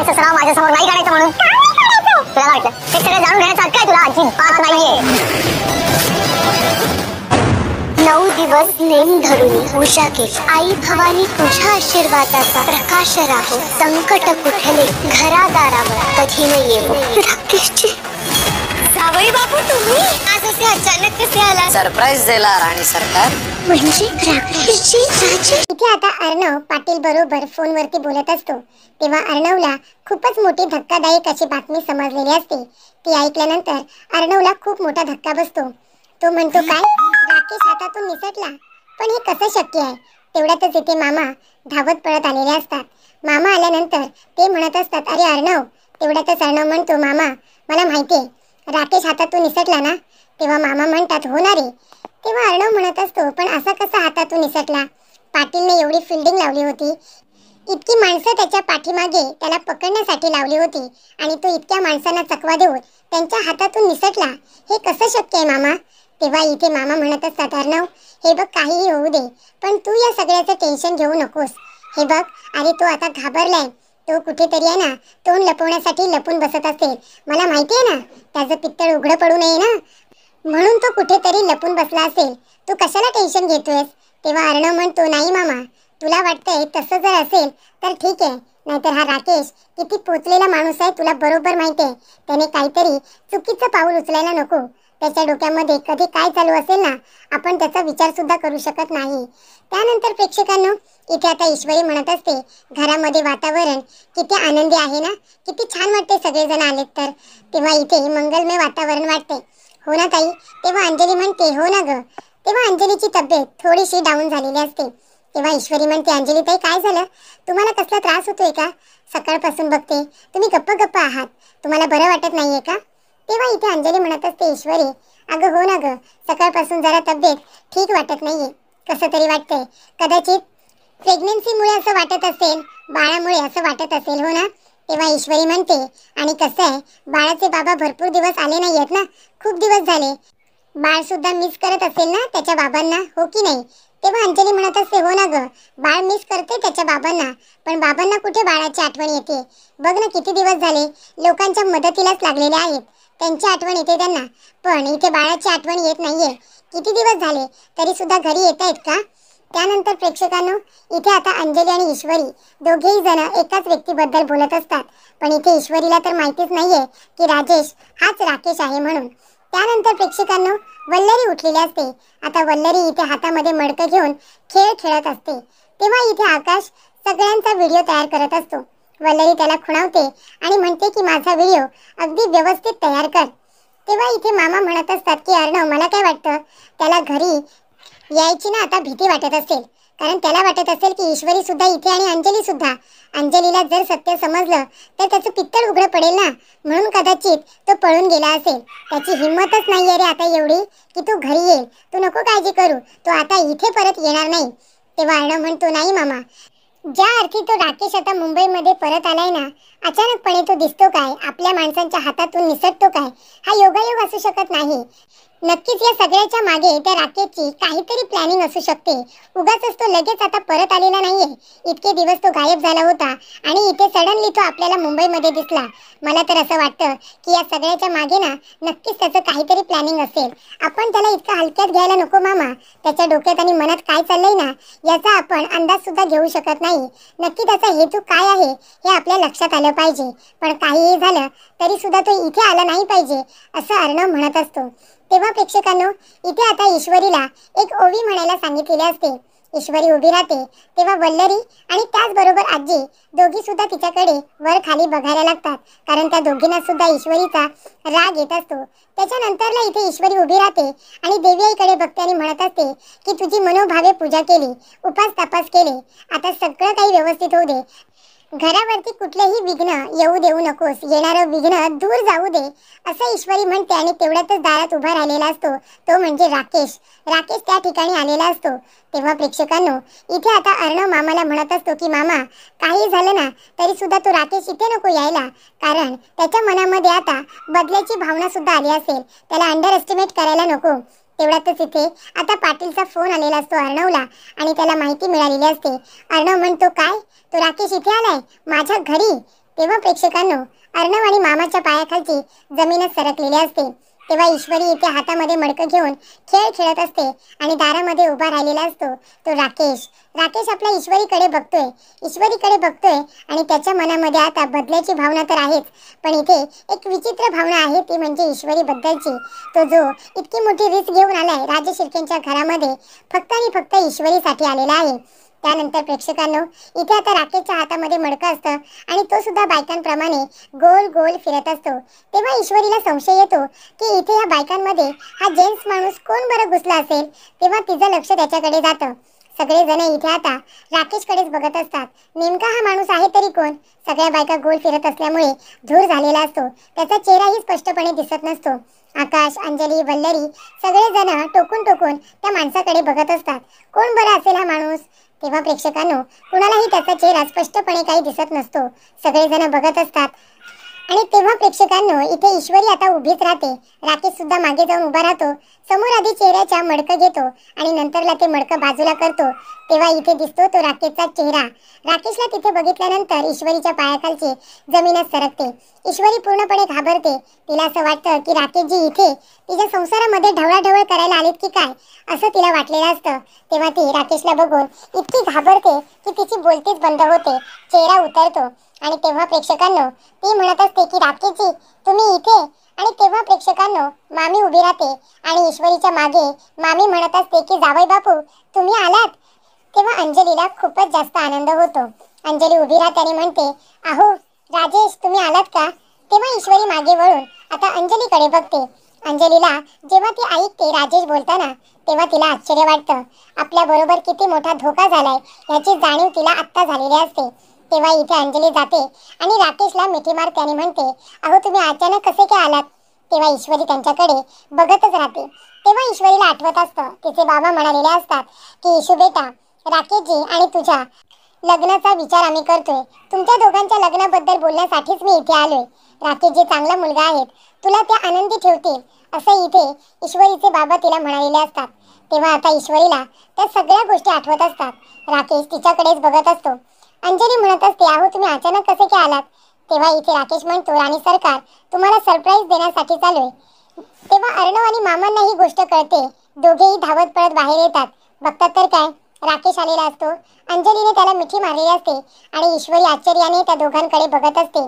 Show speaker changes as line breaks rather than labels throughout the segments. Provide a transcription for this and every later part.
सांगायचं सराव माझ्या समोर नाही काढायचं म्हणून? तुला वाटलं ते सगळं जाणून घेण्याचा हक्क आहे तुला? अजिबात नाहीये. 9 दिवस नेम धरून उषा केली. आई भवानी तुझ्या आशीर्वादाचा प्रकाश राहो. संकट कुठले घरादारावर कधी न येवो. राकेशची जावई बापू तुम्ही आज असे अचानक कसे आला?
सरप्राईज दिला राणी सरकार.
म्हणजे राकेशची राजे. इथे आता अर्णव पाटील बरोबर फोनवरती बोलत असतो तेव्हा अर्णवला खूपच मोठी धक्कादायक अशी बातमी समजलेली असते. ती ऐकल्यानंतर अर्णवला खूप मोठा धक्का बसतो. तो म्हणतो काय? राकेश हातातून निसटला? पण हे कसं शक्य आहे? तेवढ्यातच इथे मामा धावत पळत आलेले असतात. मामा आल्यानंतर ते म्हणत असतात अरे अर्णव. तेवढ्यातच अर्णव म्हणतो मामा मला माहितीये राकेश हातातून निसटला ना? तेव्हा मामा म्हणतात हो ना रे. तेव्हा अर्णव म्हणत असतो पण असा कसा हातातून निसटला? पाटीलने एवढी फिल्डिंग लावली होती, इतकी माणसं त्याच्या पाठीमागे त्याला पकडण्यासाठी लावली होती आणि तो इतक्या माणसांना चकवा देऊन त्यांच्या हातातून निसटला. हे कसं शक्य आहे मामा? तेव्हा इथे मामा म्हणत असतात अर्णव हे बघ काहीही होऊ दे पण तू या सगळ्याचं टेन्शन घेऊ नकोस. हे बघ अरे तो आता घाबरलाय. तो कुठेतरी आहे ना तोंड लपवण्यासाठी लपून बसत असेल. मला माहिती आहे ना त्याचं पित्तळ उघडं पडू नये ना म्हणून तो कुठेतरी लपून बसला असेल. तू कशाला टेन्शन घेतोयस? तेव्हा अर्णव म्हणतो नाही मामा तुला वाटतंय तसं जर असेल तर ठीक आहे, नाहीतर हा राकेश किती पोचलेला माणूस आहे तुला बरोबर माहिती आहे. त्याने काहीतरी चुकीचं पाऊल उचलायला नको. त्याच्या डोक्यामध्ये कधी काय चालू असेल ना आपण त्याचा विचार सुद्धा करू शकत नाही. त्यानंतर प्रेक्षकांनो इथे आता ईश्वरी म्हणत असते घरामध्ये वातावरण किती आनंदी आहे ना, किती छान वाटते सगळेजण आलेत तर. तेव्हा इथे मंगलमय वातावरण वाटते. हो ना ताई? तेव्हा अंजली म्हणते हो ना ग. तेव्हा अंजलीची तब्येत थोडीशी डाऊन झालेली असते. तेव्हा ईश्वरी म्हणते अंजली ताई काय झालं? तुम्हाला कसला त्रास होतोय का? सकाळपासून बघते तुम्ही गप्प गप्प आहात. तुम्हाला बरं वाटत नाहीये का? तेव्हा इथे अंजली म्हणत असते ईश्वरी अगं हो ना ग सकाळपासून जरा तब्येत ठीक वाटत नाहीये. कसं तरी वाटतंय. कदाचित प्रेग्नन्सीमुळे असं वाटत असेल, बाळामुळे असं वाटत असेल. हो ना? तेव्हा ईश्वरी म्हणते आणि कसं आहे बाळाचे बाबा भरपूर दिवस आले नाही आहेत ना, खूप दिवस झाले. बाळ सुद्धा मिस करत असेल ना त्याच्या बाबांना, हो की नाही? तेव्हा अंजली म्हणत असते हो ना ग बाळ मिस करते त्याच्या बाबांना, पण बाबांना कुठे बाळाची आठवण येते? बघ ना किती दिवस झाले लोकांच्या मदतीलाच लागलेले आहेत, त्यांची आठवण येते त्यांना, पण इथे बाळाची आठवण येत नाहीये. किती दिवस झाले तरी सुद्धा घरी येत आहेत का? त्यानंतर प्रेक्षकांनो इथे आता अंजली आणि ईश्वरी दोघेही जण एकाच व्यक्तीबद्दल बोलत असतात. पण इथे ईश्वरीला तर माहितीच नाहीये की राजेश हाच राकेश आहे म्हणून. त्यानंतर प्रेक्षकांनो वल्लरी उठलेली असते. आता वल्लरी इथे हातामध्ये मडकं घेऊन खेळ खेळत असते. तेव्हा इथे आकाश सगळ्यांचा व्हिडिओ तयार करत असतो. वल्लरी त्याला खुणावते आणि म्हणते की माझा व्हिडिओ अगदी व्यवस्थित तयार कर. तेव्हा इथे मामा म्हणत असतात की अर्णव मला काय वाटतं त्याला घरी यायची ना आता भीती वाटत असेल, कारण त्याला वाटत असेल की ईश्वरी सुद्धा इथे आणि अंजली सुद्धा. अंजलीला जर सत्य समजलं तर त्याचं पित्तळ उघडं पडेल ना, म्हणून कदाचित तो पळून गेला असेल. त्याची हिंमतच नाहीये रे आता एवढी की तो घरी येईल. तू नको काळजी करू, तो आता इथे परत येणार नाही. तेव्हा अर्णव म्हणतो नाही मामा, ज्या अर्थी तो राकेश आता मुंबईमध्ये परत आलाय ना, अचानकपणे तो दिसतो काय, आपल्या माणसांच्या हातातून निसटतो काय, हा योगायोग असू शकत नाही. नक्कीच या सगळ्याच्या मागे त्या राकेशची काहीतरी प्लॅनिंग असू शकते. उगाचच तो लगेच आता परत आलेला नाहीये. इतके दिवस तो गायब झाला होता आणि इथे सडनली तो आपल्याला मुंबईमध्ये दिसला. मला तर असं वाटतं की या सगळ्याच्या मागे ना नक्कीच त्याचं काहीतरी प्लॅनिंग असेल. आपण त्याला इतकं हलक्यात घ्यायला नको मामा. त्याच्या डोक्यात आणि मनात काय चाललंय ना याचा आपण अंदाज सुद्धा घेऊ शकत नाही. नक्की त्याचा हेतू काय आहे हे आपल्या लक्षात आलं पाहिजे. पण काहीही झालं तरी सुद्धा तो इथे आला नाही पाहिजे असं अर्णव म्हणत असतो. तेव्हा प्रेक्षकांनो इथे आता ईश्वरीला एक ओवी म्हणायला सांगितलेली असते. ईश्वरी उभी राहते तेव्हा वल्लरी आणि त्याचबरोबर आजी दोघी सुद्धा तिच्याकडे वर खाली बघायला लागतात, कारण त्या दोघींना सुद्धा ईश्वरीचा राग येत असतो. त्याच्यानंतरला इथे ईश्वरी उभी राहते आणि देवी आईकडे बघते आणि म्हणत असते की तुझी मनोभावे पूजा केली, उपास तपास केले, आता सगळं काही व्यवस्थित होऊ दे. घरावरती कुठलेही विघ्न येऊ देऊ नकोस, येणारं विघ्न दूर जाऊ दे असं ईश्वरी म्हणते. आणि तेवढ्यातच दारात उभा राहिलेला असतो तो म्हणजे राकेश. राकेश त्या ठिकाणी आलेला असतो. तेव्हा प्रेक्षकांनो इथे आता अर्णव मामाला म्हणत असतो की मामा काही झालं ना तरी सुद्धा तो राकेश इथे नको यायला, कारण त्याच्या मनामध्ये आता बदल्याची भावना सुद्धा आली असेल. त्याला अंडर एस्टिमेट करायला नको. तेवढ्यातच इथे आता पाटीलचा फोन आलेला असतो अर्णवला आणि त्याला माहिती मिळालेली असते. अर्णव म्हणतो काय तो राकेश इथे आलाय माझ्या घरी? तेव्हा प्रेक्षकांनो, अर्णव आणि मामाच्या पायाखालची जमीनच सरकलेली असते. तेव्हा ईश्वरी इथे हातामध्ये मडकं घेऊन खेळ खेळत असते आणि दारामध्ये उभा राहिलेला असतो तो राकेश. राकेश आपल्या ईश्वरीकडे बघतोय आणि त्याच्या मनामध्ये आता बदल्याची भावना तर आहेच, पण इथे एक विचित्र भावना आहे, ती म्हणजे ईश्वरी बद्दलची. तो जो इतकी मोठी रिस्क घेऊन आलाय राजे शिर्केंच्या घरामध्ये, फक्त आणि फक्त ईश्वरीसाठी आलेला आहे. त्यानंतर प्रेक्षकांनो, इथे आता राकेशच्या हातामध्ये मडकं असतं आणि तो सुद्धा बायकांप्रमाणे गोल गोल फिरत असतो. तेव्हा ईश्वरीला संशय येतो की इथे या बायकांमध्ये हा जेंट्स माणूस कोण बरं घुसला असेल. तेव्हा तिचं लक्ष त्याच्याकडे जातं. सगळेजण इथे आता राकेशकडेच बघत असतात. नेमका हा माणूस आहे तरी कोण? सगळ्या बायका गोल फिरत असल्यामुळे धूर झालेला असतो. त्याचा चेहराही स्पष्टपणे दिसत नसतो. आकाश, अंजली, वल्लरी सगळेजण टोकून टोकून त्या माणसाकडे बघत असतात. कोण बरं असेल हा माणूस? तेव्हा प्रेक्षकांनो, कुणालाही त्याचा चेहरा स्पष्टपणे काही दिसत नसतो. सगळेजण बघत असतात आणि तेव्हा प्रेक्षकांनो, इथे ईश्वरी आता उभीच राहते. राकेश सुद्धा मागे जाऊन उभा राहतो. समोर आधी चेहऱ्याच्या मडकं घेतो आणि नंतरला ते मडकं बाजूला करतो. तेव्हा इथे दिसतो तो राकेशचा चेहरा. राकेशला तिथे बघितल्यानंतर ईश्वरीच्या पायाखालची जमीनच सरकते. ईश्वरी पूर्णपणे घाबरते. तिला असं वाटतं की राकेशजी इथे तिच्या संसारामध्ये ढवळाढवळ करायला आलेत की काय, असं तिला वाटलेलं असतं. तेव्हा ती राकेशला बघून इतकी घाबरते की तिची बोलतीच बंद होते, चेहरा उतरतो. आणि तेव्हा प्रेक्षकांनो, ती म्हणत असते की राकेशजी तुम्ही इथे. आणि तेव्हा प्रेक्षकांनो, मामी उभी राहते आणि ईश्वरीच्या मागे मामी म्हणत असते की जावई बापू तुम्ही आलात. तेव्हा अंजलीला खूपच जास्त आनंद होतो. अंजली उभी राहते आणि म्हणते, अहो राजेश तुम्ही आलात का? तेव्हा ईश्वरी मागे वळून आता अंजलीकडे बघते. अंजलीला जेव्हा ती ऐकते राजेश बोलताना, तेव्हा तिला आश्चर्य वाटतं. आपल्या बरोबर किती मोठा धोका झालाय याची जाणीव तिला आत्ता झालेली असते. तेव्हा इथे अंजली जाते आणि राकेशला मिठी मारते आणि म्हणते, अहो तुम्ही अचानक कसे काय आलात? तेव्हा ईश्वरी त्यांच्याकडे बघतच राहते. तेव्हा ईश्वरीला आठवत असतं तिचे बाबा म्हणालेले असतात की इशू बेटा, राकेशजी आणि तुझ्या लग्नाचा विचार आम्ही करतोय. तुमच्या दोघांच्या लग्नाबद्दल बोलण्यासाठीच मी इथे आलोय. राकेशजी चांगला मुलगा आहेत, तुला ते आनंदी ठेवतील, असं इथे ईश्वरीचे बाबा तिला म्हणालेले असतात. तेव्हा आता ईश्वरीला त्या सगळ्या गोष्टी आठवत असतात. राकेश तिच्याकडेच बघत असतो. अंजली म्हणत असते, अहो तुम्ही अचानक कसे काय आलात? तेव्हा इथे राकेश म्हणतो, राणी सरकार तुम्हाला सरप्राईज देण्यासाठी चाललोय. तेव्हा अर्णव आणि मामांना ही गोष्ट कळते. दोघेही धावत पळत बाहेर येतात. बघतात तर काय, राकेश आलेला असतो. अंजलीने त्याला मिठी मारलेली असते आणि ईश्वरी आश्चर्याने त्या दोघांकडे बघत असते.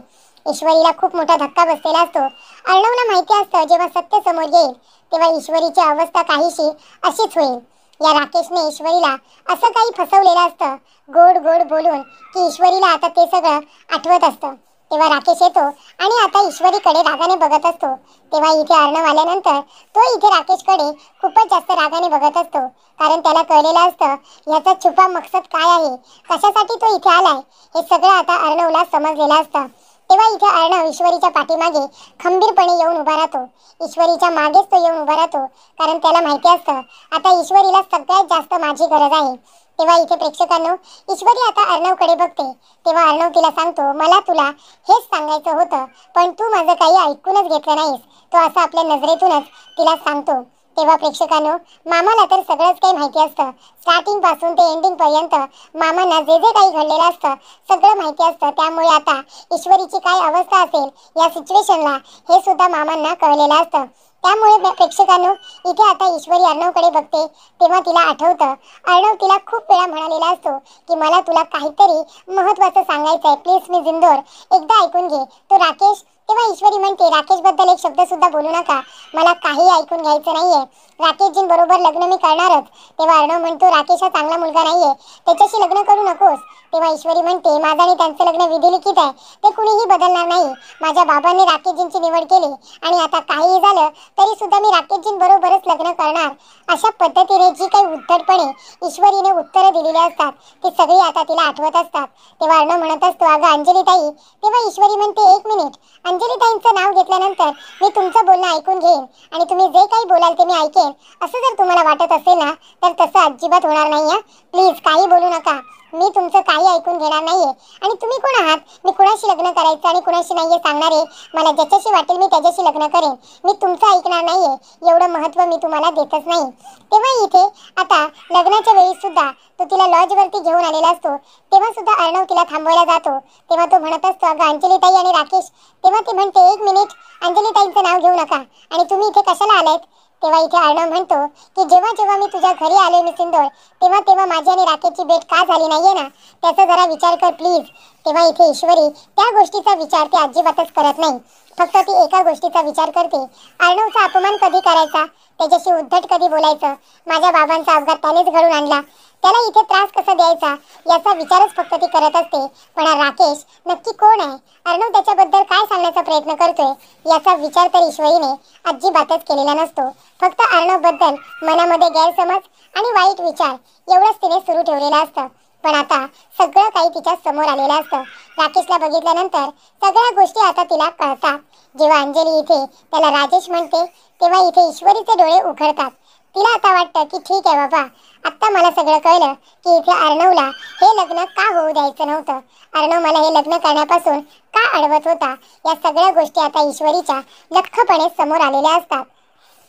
ईश्वरीला खूप मोठा धक्का बसलेला असतो. अर्णवला माहिती असतं जेव्हा सत्य समोर येईल तेव्हा ईश्वरीची अवस्था काहीशी अशीच होईल. या राकेशने ईश्वरीला असं काही फसवलेलं असतं गोड गोड बोलून की ईश्वरीला आता ते सगळं आठवत असतं. तेव्हा राकेश येतो आणि आता ईश्वरीकडे रागाने बघत असतो. तेव्हा इथे अर्णव आल्यानंतर तो इथे राकेशकडे खूपच जास्त रागाने बघत असतो, कारण त्याला कळलेलं असतं याचा छुपा मकसद काय आहे, कशासाठी तो इथे आलाय, हे सगळं आता अर्णवला समजलेलं असतं. तेव्हा इथे अर्णव ईश्वरीच्या पाठीमागे खंबीरपणे येऊन उभा राहतो. ईश्वरीच्या मागेच तो येऊन उभा राहतो, कारण त्याला माहिती असतं आता ईश्वरीला सगळ्यात जास्त माझी गरज आहे. तेव्हा इथे प्रेक्षकांनो, ईश्वरी आता अर्णवकडे बघते. तेव्हा अर्णव तिला सांगतो, मला तुला हेच सांगायचं होतं, पण तू माझं काही ऐकूनच घेतलं नाहीस. तो असं आपल्या नजरेतूनच तिला सांगतो. तेव्हा प्रेक्षकांनो, मामाला तर सगळंच काही माहिती असतं. स्टार्टिंग पासून ते एंडिंग पर्यंत मामांना जे जे काही घडलेलं असतं सगळं माहिती असतं. त्यामुळे आता ईश्वरीची काय अवस्था असेल या सिच्युएशनला हे सुद्धा मामांना कळलेलं असतं. त्यामुळे प्रेक्षकांनो, इथे आता ईश्वरी अर्णवकडे बघते. तेव्हा तिला आठवतं अर्णव तिला खूप वेळा म्हणालेला असतो की मला तुला काहीतरी महत्त्वाचं सांगायचं आहे, प्लीज मी जिंदोर एकदा ऐकून घे. तो राकेश. तेव्हा ईश्वरी म्हणते, राकेश बद्दल एक शब्द सुद्धा बोलू नका, मला काही ऐकून घ्यायचं नाहीये. राकेशजींबरोबर लग्न मी करणारच. तेव्हा अर्णव म्हणतो, राकेश हा चांगला मुलगा नाहीये, त्याच्याशी लग्न करू नकोस. तेव्हा ईश्वरी म्हणते, माझं आणि त्यांचं लग्न विधिलिखित आहे, ते कुणीही बदलणार नाही. माझ्या बाबांनी राकेशजींची निवड केली आणि आता काहीही झालं तरी सुद्धा मी राकेशजींबरोबरच लग्न करणार. अशा पद्धतीने जी काही उद्धटपणे ईश्वरीने उत्तरं दिलेली असतात ती सगळी आता तिला आठवत असतात. तेव्हा अर्णव म्हणत असतो, अगं अंजली ताई. तेव्हा ईश्वरी म्हणते, एक मिनिट. अंजली ताईंचं नाव घेतल्यानंतर मी तुमचं बोलणं ऐकून घेईन आणि तुम्ही जे काही बोलाल ते मी ऐकेन असं जर तुम्हाला वाटत असेल ना तर तसं अजिबात होणार नाही. प्लीज काही बोलू नका. मी तुमचं काही ऐकून घेणार नाहीये. आणि तुम्ही कोण आहात? मी कुणाशी लग्न करायचं आणि कुणाशी नाहीये सांगणारे. मला ज्याच्याशी वाटेल मी त्याच्याशी लग्न करेन. मी तुमचं ऐकणार नाहीये एवढं महत्त्व मी तुम्हाला देतच नाही. तेव्हा इथे आता लग्नाच्या वेळी सुद्धा तो तिला लॉजवरती घेऊन आलेला असतो. तेव्हा सुद्धा अर्णव तिला थांबवायला जातो. तेव्हा तो म्हणत असतो अगं अंजली ताई आणि राकेश. तेव्हा ती म्हणते एक मिनिट, अंजली ताईंचं नाव घेऊ नका आणि तुम्ही इथे कशाला आलात? तेव्हा इथे अर्णव म्हणतो की जेव्हा जेव्हा मी तुझ्या घरी आले मिसिंदोर तेव्हा तेव्हा माझी आणि राकेशची भेट का झाली नाहीये ना त्याचा जरा विचार कर प्लीज. तेव्हा इथे ईश्वरी त्या गोष्टीचा विचार ती अजिबातच करत नाही. फक्त ती एका गोष्टीचा विचार करते, अर्णवचा अपमान कधी करायचा, त्याच्याशी उद्धट कधी बोलायचं, माझ्या बाबांचा अपघात त्यानेच घडून आणला, त्याला इथे त्रास कसा द्यायचा याचा विचारच फक्त ती करत असते. पण राकेश नक्की कोण आहे, अर्णव त्याच्याबद्दल काय सांगण्याचा प्रयत्न करतोय याचा विचार तर ईश्वरीने अजिबातच केलेला नसतो. फक्त अर्णव बद्दल मनामध्ये गैरसमज आणि वाईट विचार एवढंच तिने सुरू ठेवलेलं असतं. पण आता सगळं काही तिच्या समोर आलेलं असतं. राकेशला बघितल्यानंतर सगळ्या गोष्टी आता तिला कळतात. जेव्हा अंजली इथे त्याला राजेश म्हणते तेव्हा इथे ईश्वरीचे डोळे उघडतात. तिला आता वाटतं की ठीक आहे बाबा, आत्ता मला सगळं कळलं की इथे अर्णवला हे लग्न का होऊ द्यायचं नव्हतं, अर्णव मला हे लग्न करण्यापासून का अडवत होता. या सगळ्या गोष्टी आता ईश्वरीच्या लख्खपणे समोर आलेल्या असतात.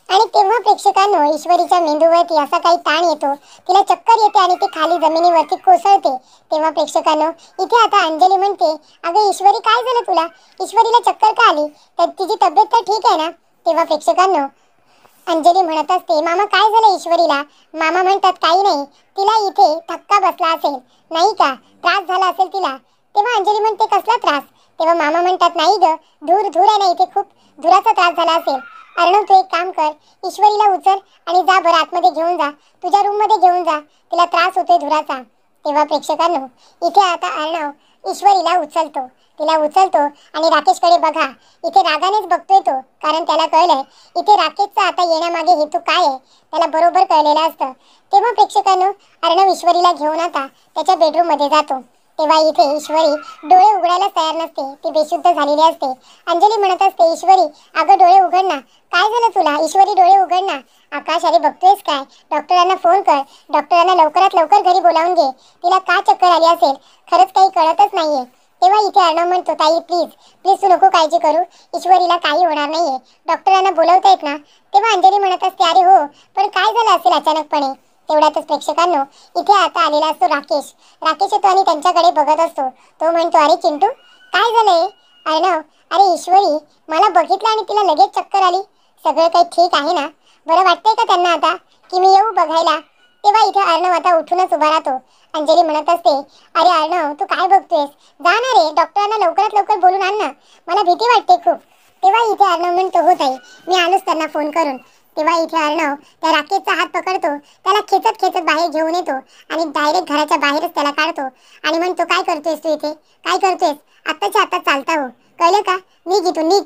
आणि तेव्हा प्रेक्षकांनो ईश्वरीच्या मेंदूवरती असा काही ताण येतो, तिला चक्कर येते आणि ती खाली जमिनीवरती कोसळते. तेव्हा प्रेक्षकांनो इथे आता अंजली म्हणते अगं ईश्वरी काय झालं तुला, ईश्वरीला चक्कर का आली, तर तिची तब्येत तर ठीक आहे ना. तेव्हा प्रेक्षकांनो अंजली म्हणत असते मामा काय झालं ईश्वरीला. मामा म्हणतात काही नाही, तिला इथे धक्का बसला असेल नाही का, त्रास झाला असेल तिला. तेव्हा अंजली म्हणते कसला त्रास. तेव्हा मामा म्हणतात नाही ग, धूर आहे ना इथे, खूप धुराचा त्रास झाला असेल. अर्णव तू एक काम कर, ईश्वरीला उचल आणि जा बरं आतमध्ये घेऊन जा, तुझ्या रूममध्ये घेऊन जा, तिला त्रास होतोय धुराचा. तेव्हा प्रेक्षकांनो इथे आता अर्णव ईश्वरीला उचलतो, तिला उचलतो आणि राकेशकडे बघा इथे रागानेच बघतोय तो, कारण त्याला कळलंय इथे राकेशचा आता येण्यामागे हेतू काय आहे त्याला बरोबर कळलेलं असतं. तेव्हा प्रेक्षकांनो अर्णव ईश्वरीला घेऊन आता त्याच्या बेडरूममध्ये जातो. तेव्हा इथे ईश्वरी डोळे उघडायला तयार नसते, ती बेशुद्ध झालेली असते. अंजली म्हणत असते ईश्वरी अगं डोळे उघड ना, काय झालं तुला, ईश्वरी डोळे उघड ना. आकाश अरे बघतोयस काय, डॉक्टरांना फोन कर, डॉक्टरांना लवकरात लवकर घरी बोलावून घे, तिला का चक्कर आली असेल, खरंच काही कळतच नाहीये. तेव्हा इथे अर्णव म्हणतो ताई प्लीज तू नको काळजी करू, ईश्वरीला काही होणार नाहीये, डॉक्टरांना बोलवता येत ना. तेव्हा अंजली म्हणत असते अरे हो, पण काय झालं असेल अचानकपणे. तेवढ्यातच प्रेक्षकांनो इथे आता आलेला असतो राकेश येतो आणि त्यांच्याकडे बघत असतो. तो म्हणतो अरे चिंटू काय झालंय. अर्णव अरे ईश्वरी मला बघितलं आणि तिला लगेच चक्कर आली, सगळं काही ठीक आहे ना, बरं वाटतंय का त्यांना आता की मी येऊ बघायला. तेव्हा इथे अर्णव आता उठूनच उभा राहतो. अंजली म्हणत असते अरे अर्णव तू काय बघतोयस, जा ना रे, डॉक्टरांना लवकरात लवकर बोलून आण ना, मला भीती वाटते खूप. तेव्हा इथे अर्णव म्हणतो हो ताई, मी आलोच त्यांना फोन करून. तेव्हा इथे अर्णव त्या राकेशचा हात पकडतो, त्याला खेचत बाहेर घेऊन येतो आणि डायरेक्ट घराच्या बाहेरच त्याला काढतो आणि म्हणतो काय करतोयस तू इथे, काय करतोयस, आत्ताच्या आता चालता हो, कळलं का, निघ इथून निघ.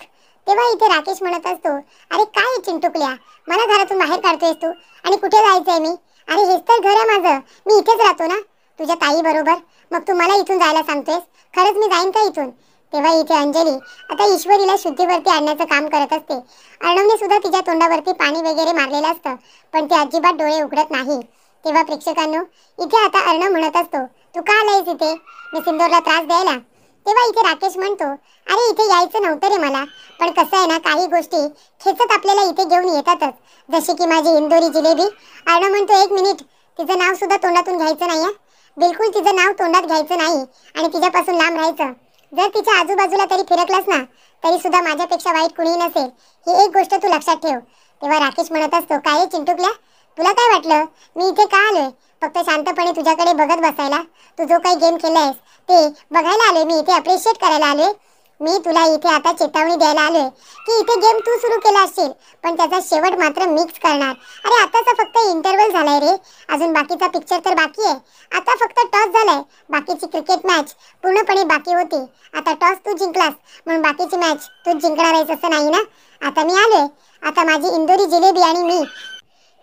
तेव्हा इथे राकेश म्हणत असतो अरे काय चिंटुकल्या, मला घरातून बाहेर काढतोयस तू आणि कुठे जायचंय मी, अरे हेच तर घर आहे माझं, मी इथेच राहतो ना तुझ्या ताई बरोबर, मग तू मला इथून जायला सांगतोयस, खरंच मी जाईन का इथून. तेव्हा इथे अंजली आता ईश्वरीला शुद्धीवरती आणण्याचं काम करत असते. अर्णवने सुद्धा तिच्या तोंडावरती पाणी वगैरे मारलेलं असतं, पण ती अजिबात डोळे उघडत नाही. तेव्हा प्रेक्षकांनो इथे आता अर्णव म्हणत असतो तू का आलायस इथे मिसिंदोरला त्रास द्यायला. तेव्हा इथे राकेश म्हणतो अरे इथे यायचं नव्हतं रे मला, पण कसं आहे ना काही गोष्टी खेचत आपल्याला इथे घेऊन येतातच, जशी की माझी इंदोरी जिलेबी. अर्णव म्हणतो एक मिनिट, तिचं नाव सुद्धा तोंडातून घ्यायचं नाही, बिलकुल तिचं नाव तोंडात घ्यायचं नाही आणि तिच्यापासून लांब राहायचं. जर तिच्या आजूबाजूला तरी फिरकलास ना तरी सुद्धा माझ्यापेक्षा वाईट कुणीही नसेल, ही एक गोष्ट तू लक्षात ठेव. तेव्हा राकेश म्हणत असतो काय रे चिंटुकल्या, तुला काय वाटलं मी इथे का आलोय, फक्त शांतपणे तुझ्याकडे बघत बसायला, तू जो काही गेम केलायस ते बघायला आलोय मी इथे, अप्रिशिएट करायला आलोय मी, तुला इथे आता चेतावणी द्यायला आलोय की इथे गेम तू सुरू केला असशील पण त्याचा शेवट मात्र मिक्स करणार. अरे आताचा फक्त इंटरव्हल झालाय रे, अजून बाकीचा पिक्चर तर बाकी आहे, आता फक्त टॉस झालाय, बाकीची क्रिकेट मॅच पूर्णपणे बाकी होती, आता टॉस तू जिंकलास म्हणून बाकीची मॅच तू जिंकणार आहेस असं नाही ना, आता मी आलोय, आता माझी इंदोरी जिलेबी आणि मी.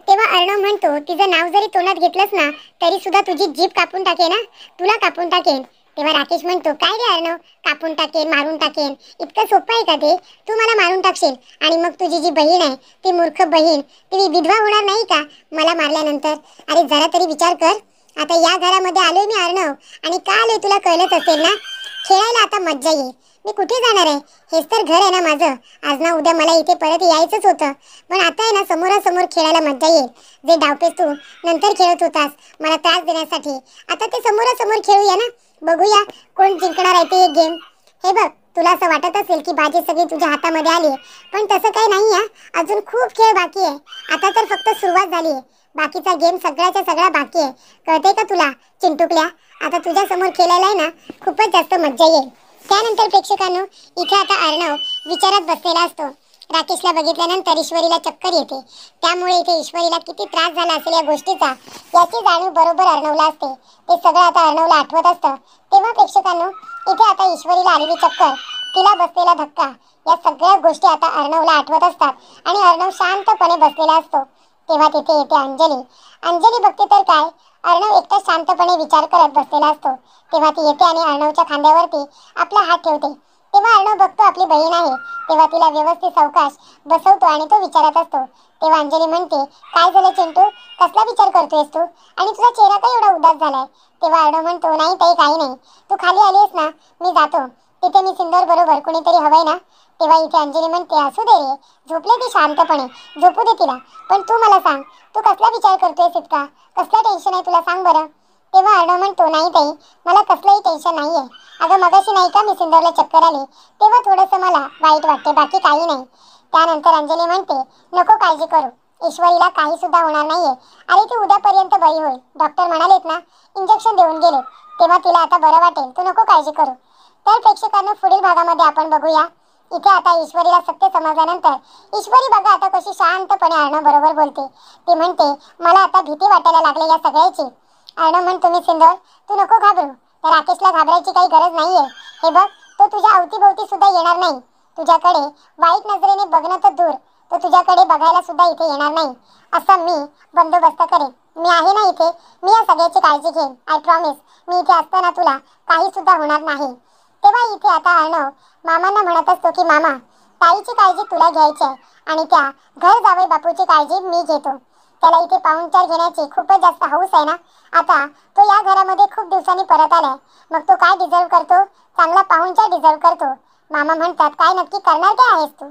तेव्हा अर्णव म्हणतो तिचं नाव जरी तोंडात घेतलंस ना तरी सुद्धा तुझी जीभ कापून टाकेन ना, तुला कापून टाकेन. तेव्हा राकेश म्हणतो, काय रे अर्णव, कापून टाकेन, मारून टाकेन, इतकं सोपं आहे का ते? तू मला मारून टाकशील आणि मग तुझी जी बहीण आहे, ती मूर्ख बहीण, ती विधवा होणार नाही का मला मारल्यानंतर? अरे जरा तरी विचार कर. आता या घरामध्ये आलोय मी अर्णव, आणि का आलोय तुला कळलंच असेल ना. खेळायला आता मज्जा येईल. मी कुठे जाणार आहे? हेच तर घर आहे ना माझं. आज ना उद्या मला इथे परत यायचंच होतं, पण आता आहे ना समोरासमोर खेळायला मज्जा येईल. जे डावपेच तू नंतर खेळत होतास मला त्रास देण्यासाठी, आता ते समोरासमोर खेळूया ना. बघूया कोण जिंकणार आहे ते गेम. हे बघ, तुला असं वाटत असेल की बाजी सगळी तुझ्या हातामध्ये आली, पण तसं काही नाही आहे. अजून खूप खेळ बाकी आहे. आता तर फक्त सुरुवात झाली आहे. बाकीचा गेम सगळ्याच्या सगळा बाकी आहे. कळतंय का तुला चिंटुकल्या? आता तुझ्या समोर खेळायला आहे ना खूपच जास्त मज्जा येईल. त्यानंतर प्रेक्षकांनो, इथे आता अर्णव विचारात बसलेला असतो. राकेशला बघितल्यानंतर ईश्वरीला चक्कर येते. त्यामुळे इथे ईश्वरीला किती त्रास झाला असेल या गोष्टीचा, याची जाणीव बरोबर अर्णवला असते. ते सगळं आता अर्णवला आठवत असतं. तेव्हा प्रेक्षकांनो, इथे आता ईश्वरीला आलेली चक्कर, तिला बसलेला धक्का, या सगळ्या गोष्टी आता अर्णवला आठवत असतात आणि अर्णव शांतपणे बसलेला असतो. तेव्हा तिथे येते अंजली. अंजली बघते तर काय, अर्णव एकटा शांतपणे विचार करत बसलेला असतो. तेव्हा ती येते आणि अर्णवच्या खांद्यावरती आपला हात ठेवते. तेव्हा अर्णव बघतो आपली बहीण आहे. तेव्हा तिला व्यवस्थित सावकाश बसवतो आणि तो विचारत असतो. तेव्हा अंजली म्हणते, काय झालं चिंटू, कसला विचार करतोयस तू, आणि तुझा चेहरा काय एवढा उदास झालाय? तेव्हा अर्णव म्हणतो, नाही ताई काही नाही, तू खाली आलीस ना, मी जातो. तिथे मी सिंदूर बरोबर कुणीतरी हवंय ना. तेव्हा इथे अंजली म्हणते, असू दे रे, झोपले ती शांतपणे, झोपू दे तिला. पण तू मला सांग, तू कसला विचार करतोयस इतका, कसला टेन्शन आहे तुला, सांग बरं. तेव्हा अर्णव म्हणतो, नाही ताई, मला कसलंही टेन्शन नाहीये. अगं मगाशी नाही का मी सिंदूरला चक्कर आली, तेव्हा थोडंसं मला वाईट वाटते, बाकी काही नाही. त्यानंतर अंजली म्हणते, नको काळजी करू, ईश्वरीला काही सुद्धा होणार नाहीये. अरे ती उद्यापर्यंत बरी होईल, डॉक्टर म्हणालेत ना, इंजेक्शन देऊन गेले, तेव्हा तिला आता बरं वाटेल, तू नको काळजी करू. तर प्रेक्षकांना पुढील भागामध्ये आपण बघूया. इथे आता ईश्वरीला सत्य समजल्यानंतर ईश्वरी बघा आता कशी शांतपणे अर्णव बरोबर बोलते. ती म्हणते, मला आता भीती वाटायला लागली या सगळ्याची. अर्णव म्हणतो, मी सिंदूर, तू नको घाबरू, तर राकेशला घाबरायची काही गरज नाहीये. हे बघ, तो तुझ्या अवतीभोवती सुद्धा येणार नाही. तुझ्याकडे वाईट नजरेने बघणं तर दूर, तो तुझ्याकडे बघायला सुद्धा इथे येणार नाही. असा मी बंदोबस्त करेन. मी आहे ना इथे, मी या सगळ्याची काळजी घेईन. आय प्रॉमिस, मी इथे असताना तुला काही सुद्धा होणार नाही. तेव्हा इथे आता अर्णव मामांना म्हणत असतो की मामा, ताईची काळजी तुला घ्यायची आहे आणि त्या घर जावई बापूची काळजी मी घेतो. त्याला इथे पाहुणचार घेण्याची खूपच जास्त हौस आहे ना. आता तो या घरामध्ये खूप दिवसांनी परत आलाय, मग तो काय डिझर्व करतो, चांगला पाहुणचार डिझर्व करतो. मामा म्हणतात, काय नक्की करणार काय आहेस तू?